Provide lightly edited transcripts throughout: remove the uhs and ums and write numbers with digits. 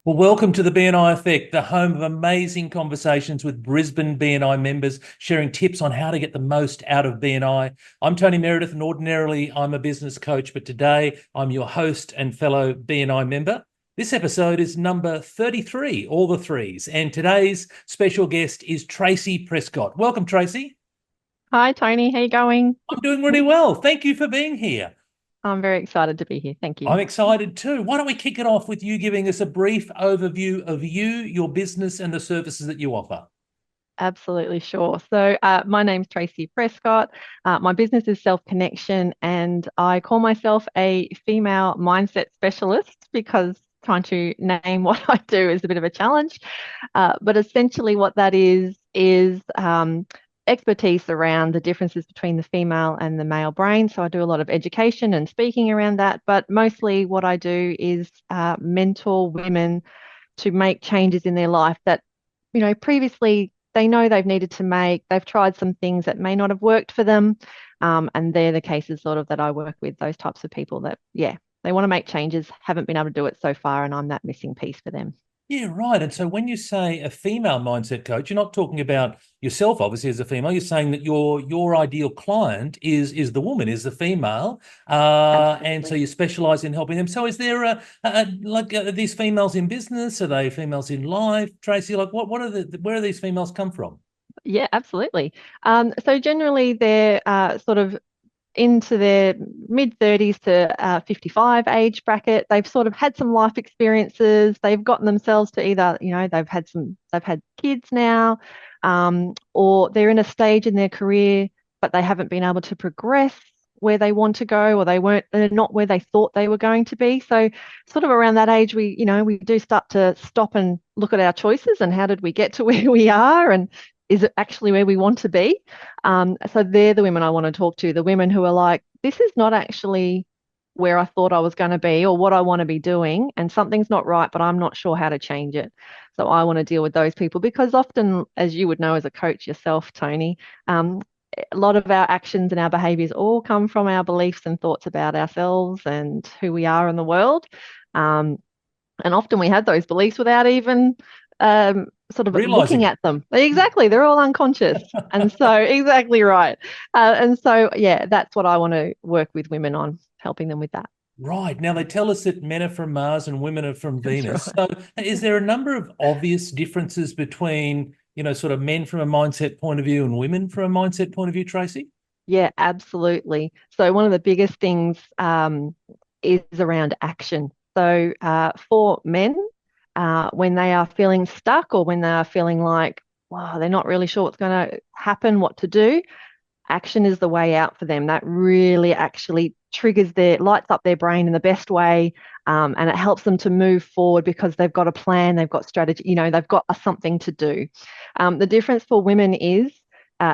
Well, welcome to the BNI Effect, the home of amazing conversations with Brisbane BNI members sharing tips on how to get the most out of BNI. I'm Tony Meredith, and ordinarily I'm a business coach, but today I'm your host and fellow BNI member. This episode is number 33, all the threes, and today's special guest is Tracy Prescott. Welcome, Tracy. Hi, Tony. How you going? I'm doing really well. Thank you for being here. I'm very excited to be here. Thank you. I'm excited too. Why don't we kick it off with you giving us a brief overview of you, your business, and the services that you offer? Absolutely sure. My name's Tracy Prescott. My business is Self Connection, and I call myself a female mindset specialist because trying to name what I do is a bit of a challenge. But essentially, what that is expertise around the differences between the female and the male brain. So I do a lot of education and speaking around that. But mostly, what I do is mentor women to make changes in their life that, previously they know they've needed to make. They've tried some things that may not have worked for them. And they're the cases sort of that I work with, those types of people that, yeah, they want to make changes, haven't been able to do it so far, and I'm that missing piece for them. Yeah, right. And so when you say a female mindset coach, you're not talking about yourself, obviously, as a female. You're saying that your ideal client is the woman, is the female, and so Absolutely. you specialize in helping them. So is there are these females in business? Are they females in life, Tracy? Like what are the where do these females come from? Yeah, absolutely. So generally they're sort of into their mid 30s to 55 age bracket. They've sort of had some life experiences. They've gotten themselves to either, they've had kids now, or they're in a stage in their career, but they haven't been able to progress where they want to go, or they're not where they thought they were going to be. So sort of around that age, we do start to stop and look at our choices and how did we get to where we are, and is it actually where we want to be? So they're the women I want to talk to, the women who are like, this is not actually where I thought I was going to be or what I want to be doing, and something's not right, but I'm not sure how to change it. So I want to deal with those people because often, as you would know as a coach yourself, Tony, a lot of our actions and our behaviors all come from our beliefs and thoughts about ourselves and who we are in the world. Um, and often we have those beliefs without even sort of Realizing looking it. at them. Exactly. They're all unconscious. And so, exactly right. And so, yeah, that's what I want to work with women on, helping them with that. Right. Now they tell us that men are from Mars and women are from That's Venus. right. So is there a number of obvious differences between, sort of men from a mindset point of view and women from a mindset point of view, Tracy? Yeah, absolutely. So, one of the biggest things is around action. So, for men, when they are feeling stuck or when they are feeling like, wow, they're not really sure what's going to happen, what to do, action is the way out for them. That really actually lights up their brain in the best way, and it helps them to move forward because they've got a plan, they've got strategy, they've got something to do. The difference for women is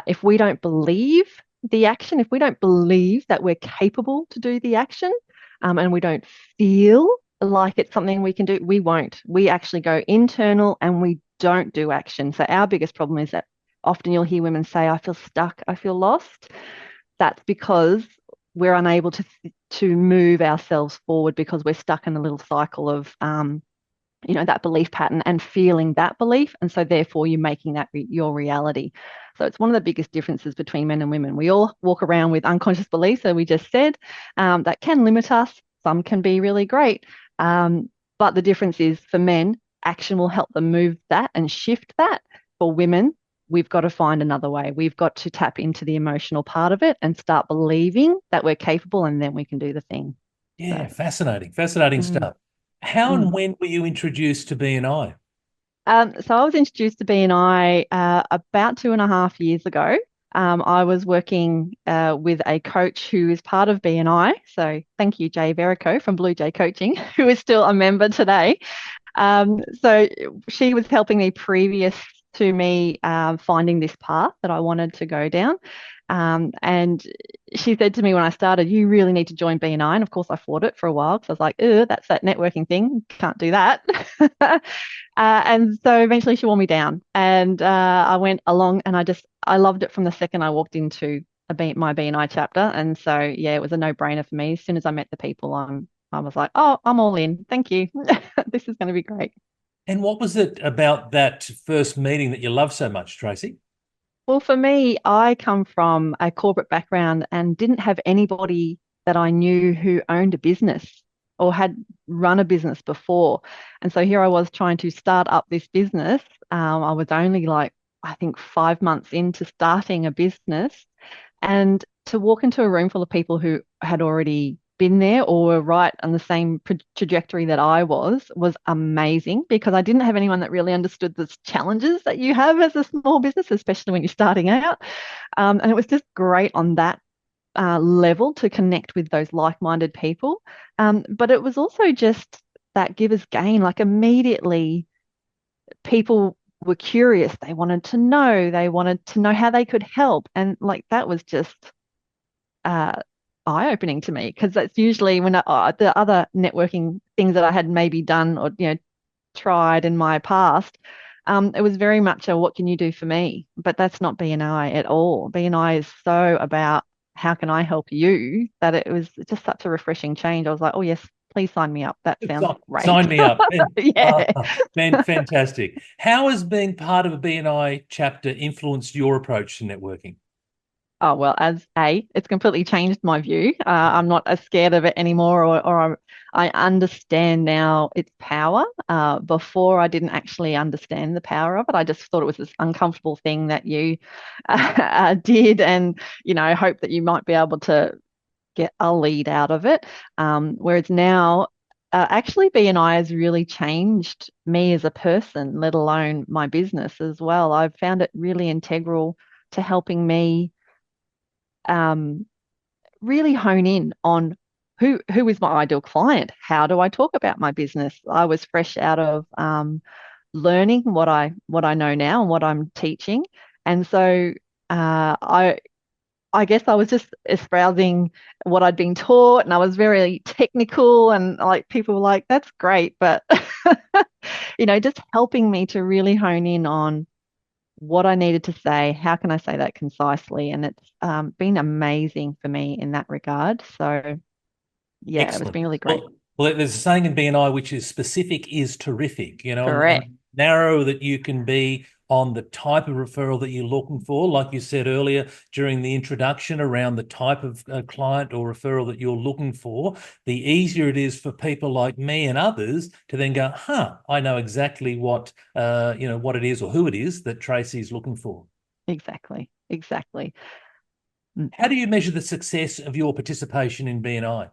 if we don't believe the action, if we don't believe that we're capable to do the action, and we don't feel like it's something we can do, we won't. We actually go internal and we don't do action. So our biggest problem is that often you'll hear women say, I feel stuck, I feel lost. That's because we're unable to move ourselves forward because we're stuck in a little cycle of that belief pattern and feeling that belief. And so therefore you're making that your reality. So it's one of the biggest differences between men and women. We all walk around with unconscious beliefs, so we just said, that can limit us. Some can be really great. But the difference is for men, action will help them move that and shift that. For women, we've got to find another way. We've got to tap into the emotional part of it and start believing that we're capable, and then we can do the thing. Yeah, So, fascinating, fascinating mm, stuff. How and mm. when were you introduced to BNI? So I was introduced to BNI about 2.5 years ago. I was working with a coach who is part of BNI. So thank you, Jay Verico from Blue Jay Coaching, who is still a member today. So she was helping me previous to me finding this path that I wanted to go down. And she said to me when I started, you really need to join BNI. And of course, I fought it for a while because I was like, that's that networking thing. Can't do that. And so eventually she wore me down. And I went along and I loved it from the second I walked into my BNI chapter. And so, yeah, it was a no-brainer for me. As soon as I met the people, I was like, oh, I'm all in. Thank you. This is going to be great. And what was it about that first meeting that you loved so much, Tracy? Well, for me, I come from a corporate background and didn't have anybody that I knew who owned a business or had run a business before. And so here I was trying to start up this business. I was only like, I think 5 months into starting a business, and to walk into a room full of people who had already been there or were right on the same trajectory that I was amazing, because I didn't have anyone that really understood the challenges that you have as a small business, especially when you're starting out. And it was just great on that level to connect with those like-minded people. But it was also just that giver's gain. Like immediately, people were curious. They wanted to know. They wanted to know how they could help, and like that was just uh, eye-opening to me, because that's usually when the other networking things that I had maybe done or tried in my past. It was very much a what can you do for me? But that's not BNI at all. BNI is so about how can I help you, that it was just such a refreshing change. I was like, oh yes, please sign me up. That sounds great. Sign me up. Yeah. Fantastic. How has being part of a BNI chapter influenced your approach to networking? Oh, well, it's completely changed my view. I'm not as scared of it anymore, I understand now its power. Before, I didn't actually understand the power of it. I just thought it was this uncomfortable thing that you did, and, hope that you might be able to get a lead out of it. Whereas now, actually, BNI has really changed me as a person, let alone my business as well. I've found it really integral to helping me um, really hone in on who is my ideal client. How do I talk about my business? I was fresh out of learning what I know now and what I'm teaching, and so I guess I was just espousing what I'd been taught, and I was very technical, and like people were like, "That's great," but just helping me to really hone in on what I needed to say, how can I say that concisely? And it's been amazing for me in that regard. So, yeah, it's Excellent. been really great. Well, there's a saying in BNI which is specific is terrific, and Correct. narrow that you can be on the type of referral that you're looking for. Like you said earlier during the introduction around the type of client or referral that you're looking for, the easier it is for people like me and others to then go, I know exactly what it is or who it is that Tracy's looking for. Exactly. Exactly. Mm. How do you measure the success of your participation in BNI?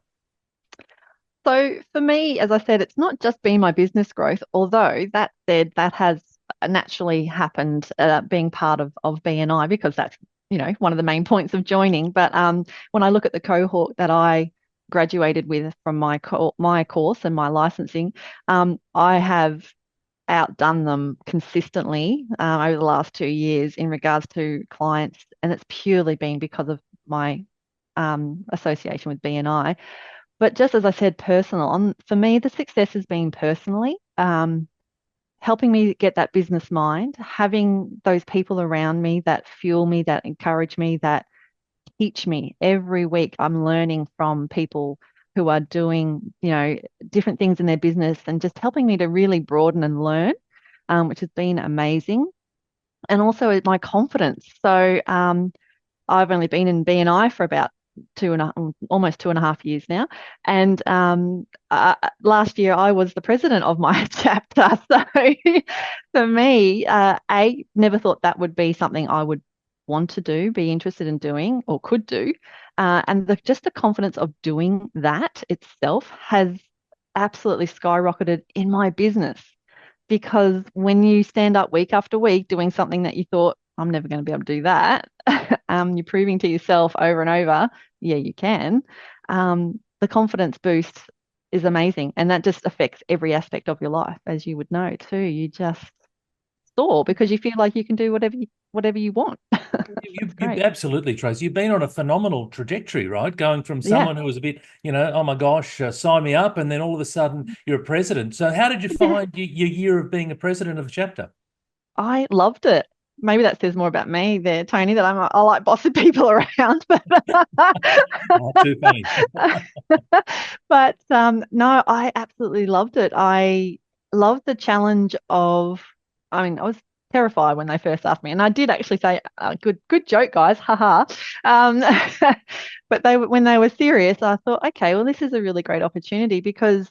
So for me, as I said, it's not just been my business growth, although that said, that has naturally happened being part of BNI, because that's, one of the main points of joining. But when I look at the cohort that I graduated with from my course and my licensing, I have outdone them consistently over the last 2 years in regards to clients, and it's purely been because of my association with BNI. But just as I said, personal. For me, the success has been personally helping me get that business mind, having those people around me that fuel me, that encourage me, that teach me every week. I'm learning from people who are doing, different things in their business, and just helping me to really broaden and learn, which has been amazing. And also my confidence. So I've only been in BNI for about almost 2.5 years now. And last year I was the president of my chapter. So for me, I never thought that would be something I would want to do, be interested in doing, or could do. And just the confidence of doing that itself has absolutely skyrocketed in my business. Because when you stand up week after week doing something that you thought, I'm never going to be able to do that, you're proving to yourself over and over, yeah, you can. The confidence boost is amazing. And that just affects every aspect of your life, as you would know too. You just soar because you feel like you can do whatever you want. You, It's you great. absolutely, Trace. You've been on a phenomenal trajectory, right? Going from Yeah. someone who was a bit, oh my gosh, sign me up, and then all of a sudden you're a president. So, how did you Yeah. find your year of being a president of a chapter? I loved it. Maybe that says more about me there, Tony, that I like bossing people around. But Oh, too funny. but no, I absolutely loved it. I love the challenge of, I mean, I was terrified when they first asked me, and I did actually say, good joke, guys, haha. Um, but when they were serious, I thought, okay, well, this is a really great opportunity because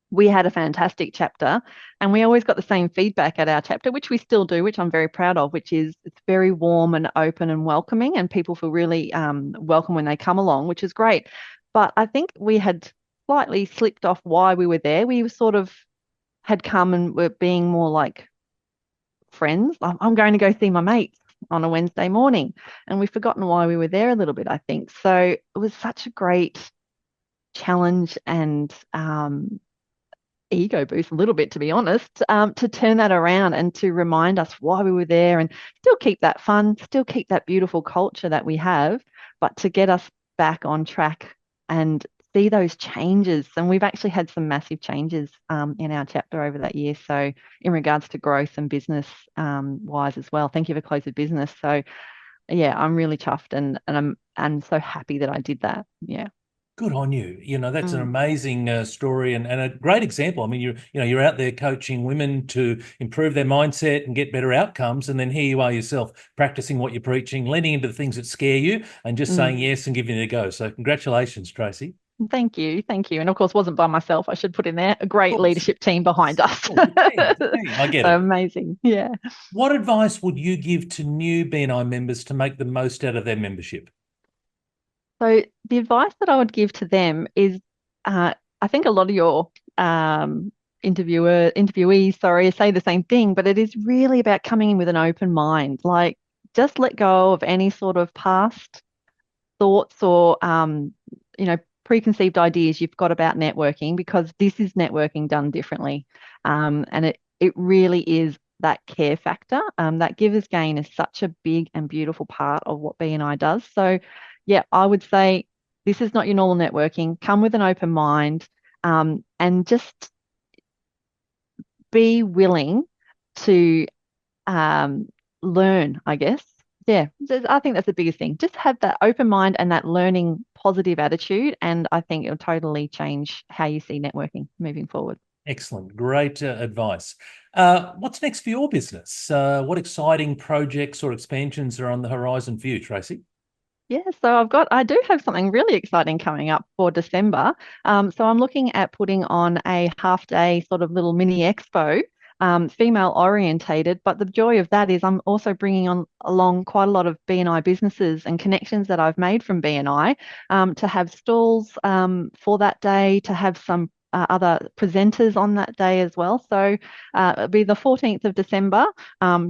we had a fantastic chapter and we always got the same feedback at our chapter, which we still do, which I'm very proud of, which is it's very warm and open and welcoming, and people feel really welcome when they come along, which is great. But I think we had slightly slipped off why we were there. We sort of had come and were being more like friends. I'm going to go see my mates on a Wednesday morning. And we've forgotten why we were there a little bit, I think. So it was such a great challenge and ego boost, a little bit, to be honest, to turn that around and to remind us why we were there and still keep that fun, still keep that beautiful culture that we have, but to get us back on track and see those changes. And we've actually had some massive changes in our chapter over that year. So in regards to growth and business wise as well. Thank you for Close the Business. So yeah, I'm really chuffed and I'm so happy that I did that. Yeah. Good on you. That's an Mm. amazing story and a great example. I mean, you're out there coaching women to improve their mindset and get better outcomes, and then here you are yourself practicing what you're preaching, leaning into the things that scare you, and just saying Mm. yes and giving it a go. So, congratulations, Tracy. Thank you. Thank you. And of course, wasn't by myself. I should put in there a great Of course, leadership team behind us. of course, the team. I get So it. amazing. Yeah. What advice would you give to new BNI members to make the most out of their membership? So the advice that I would give to them is I think a lot of your interviewees, sorry, say the same thing, but it is really about coming in with an open mind. Like just let go of any sort of past thoughts or you know, preconceived ideas you've got about networking because this is networking done differently. And it really is that care factor. That givers gain is such a big and beautiful part of what BNI does. So yeah, I would say this is not your normal networking. Come with an open mind and just be willing to um, learn, I guess. Yeah, I think that's the biggest thing. Just have that open mind and that learning positive attitude, and I think it'll totally change how you see networking moving forward. Excellent. Great advice. What's next for your business? What exciting projects or expansions are on the horizon for you, Tracy? Yeah, so I do have something really exciting coming up for December. So I'm looking at putting on a half day sort of little mini expo, female orientated. But the joy of that is I'm also bringing on along quite a lot of BNI businesses and connections that I've made from BNI to have stalls for that day, to have some other presenters on that day as well. So it'll be the 14th of December.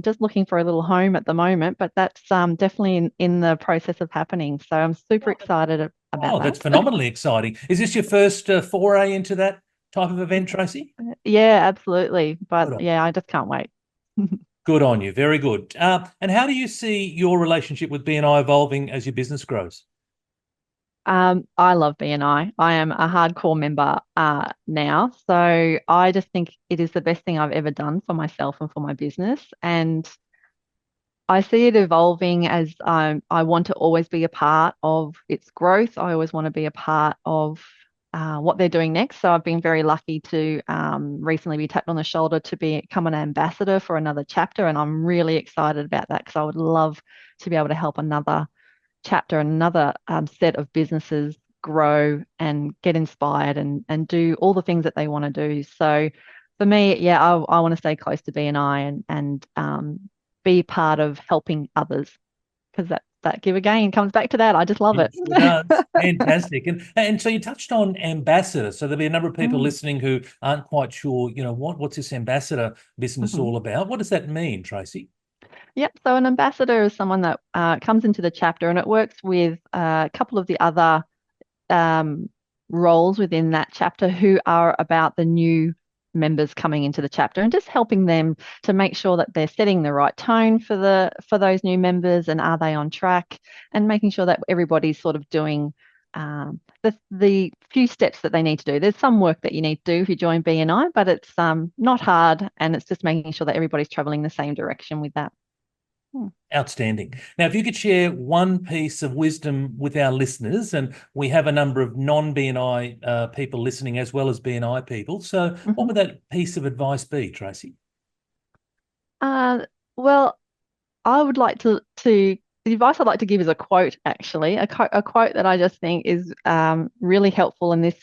Just looking for a little home at the moment, but that's definitely in the process of happening. So I'm super excited about Oh, that's that. phenomenally exciting. Is this your first foray into that type of event, Tracy? Yeah, absolutely. But Good on, yeah, I just can't wait. good on you. Very good. And how do you see your relationship with BNI evolving as your business grows? I love BNI. I am a hardcore member now. So I just think it is the best thing I've ever done for myself and for my business. And I see it evolving as I want to always be a part of its growth. I always want to be a part of what they're doing next. So I've been very lucky to recently be tapped on the shoulder to become an ambassador for another chapter. And I'm really excited about that because I would love to be able to help another chapter, another set of businesses grow and get inspired and do all the things that they want to do. So for me, yeah, I want to stay close to BNI and be part of helping others because that give again comes back to that. I just love It it. sure does. Fantastic. And so you touched on ambassador. So there'll be a number of people Mm, listening who aren't quite sure, what's this ambassador business mhm. all about? What does that mean, Tracy? Yep. So an ambassador is someone that comes into the chapter and it works with a couple of the other um, roles within that chapter who are about the new members coming into the chapter and just helping them to make sure that they're setting the right tone for those new members and are they on track and making sure that everybody's sort of doing the few steps that they need to do. There's some work that you need to do if you join BNI, but it's not hard and it's just making sure that everybody's traveling the same direction with that. Outstanding. Now, if you could share one piece of wisdom with our listeners, and we have a number of non-BNI people listening as well as BNI people. So what would that piece of advice be, Tracy? Well, I would like the advice I'd like to give is a quote, actually, a quote that I just think is really helpful in this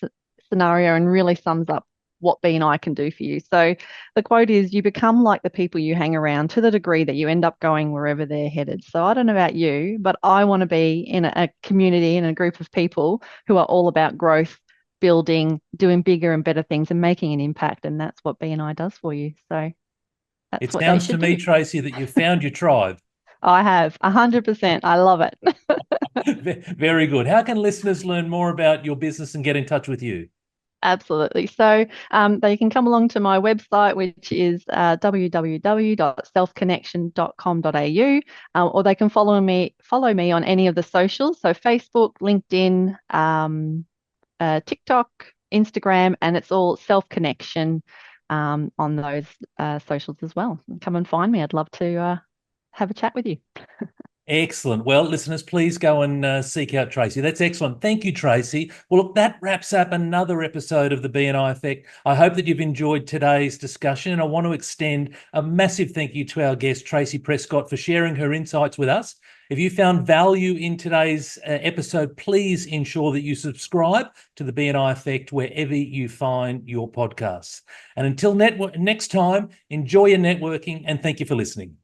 scenario and really sums up what BNI can do for you. So the quote is, "You become like the people you hang around to the degree that you end up going wherever they're headed." So I don't know about you, but I want to be in a community, in a group of people who are all about growth, building, doing bigger and better things and making an impact. And that's what BNI does for you. So that's It what they sounds to should me, do. Tracy, that you've found your tribe. I have 100%. I love it. Very good. How can listeners learn more about your business and get in touch with you? Absolutely. So they can come along to my website, which is www.selfconnection.com.au, or they can follow me on any of the socials. So Facebook, LinkedIn, TikTok, Instagram, and it's all Self Connection on those socials as well. Come and find me. I'd love to have a chat with you. Excellent. Well, listeners, please go and seek out Tracy. That's excellent. Thank you, Tracy. Well, look, that wraps up another episode of the BNI Effect. I hope that you've enjoyed today's discussion, and I want to extend a massive thank you to our guest, Tracy Prescott, for sharing her insights with us. If you found value in today's episode, please ensure that you subscribe to the BNI Effect wherever you find your podcasts. And until next time, enjoy your networking, and thank you for listening.